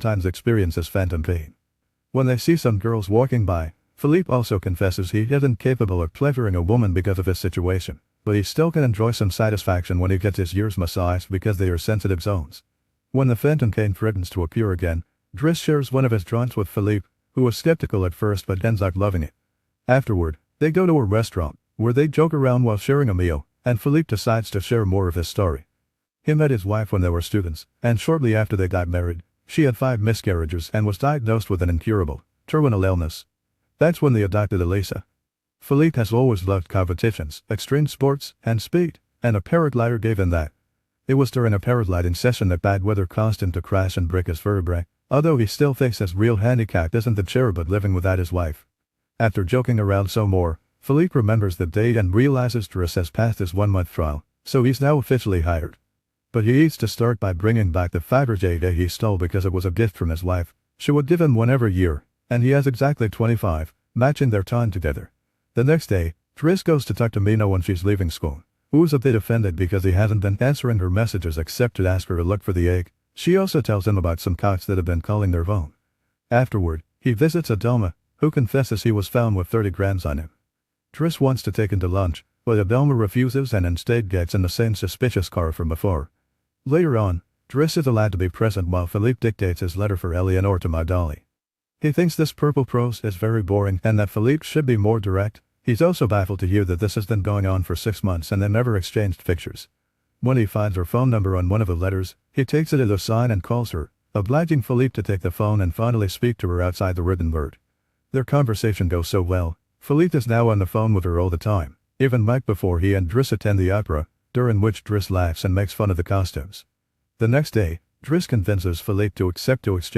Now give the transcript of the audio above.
times experiences phantom pain. When they see some girls walking by, Philippe also confesses he isn't capable of pleasuring a woman because of his situation, but he still can enjoy some satisfaction when he gets his ears massaged because they are sensitive zones. When the phantom pain threatens to appear again, Driss shares one of his joints with Philippe, who was skeptical at first but ends up loving it. Afterward, they go to a restaurant, where they joke around while sharing a meal, and Philippe decides to share more of his story. He met his wife when they were students, and shortly after they got married, she had 5 miscarriages and was diagnosed with an incurable, terminal illness. That's when they adopted Elisa. Philippe has always loved competitions, extreme sports, and speed, and a paraglider gave him that. It was during a paragliding session that bad weather caused him to crash and break his vertebrae, although he still thinks his real handicap isn't the chair but living without his wife. After joking around some more, Philippe remembers the date and realizes Driss has passed his 1-month trial, so he's now officially hired. But he needs to start by bringing back the Fabergé he stole because it was a gift from his wife. She would give him one every year, and he has exactly 25, matching their time together. The next day, Driss goes to talk to Mina when she's leaving school, who's a bit offended because he hasn't been answering her messages except to ask her to look for the egg. She also tells him about some cats that have been calling their phone. Afterward, he visits Adelma, who confesses he was found with 30 grams on him. Driss wants to take him to lunch, but Adelma refuses and instead gets in the same suspicious car from before. Later on, Driss is allowed to be present while Philippe dictates his letter for Eleanor to Magali. He thinks this purple prose is very boring and that Philippe should be more direct. He's also baffled to hear that this has been going on for 6 months and they never exchanged pictures. When he finds her phone number on one of the letters, he takes it as a sign and calls her, obliging Philippe to take the phone and finally speak to her outside the written word. Their conversation goes so well, Philippe is now on the phone with her all the time, even right before he and Driss attend the opera, during which Driss laughs and makes fun of the costumes. The next day, Driss convinces Philippe to accept to exchange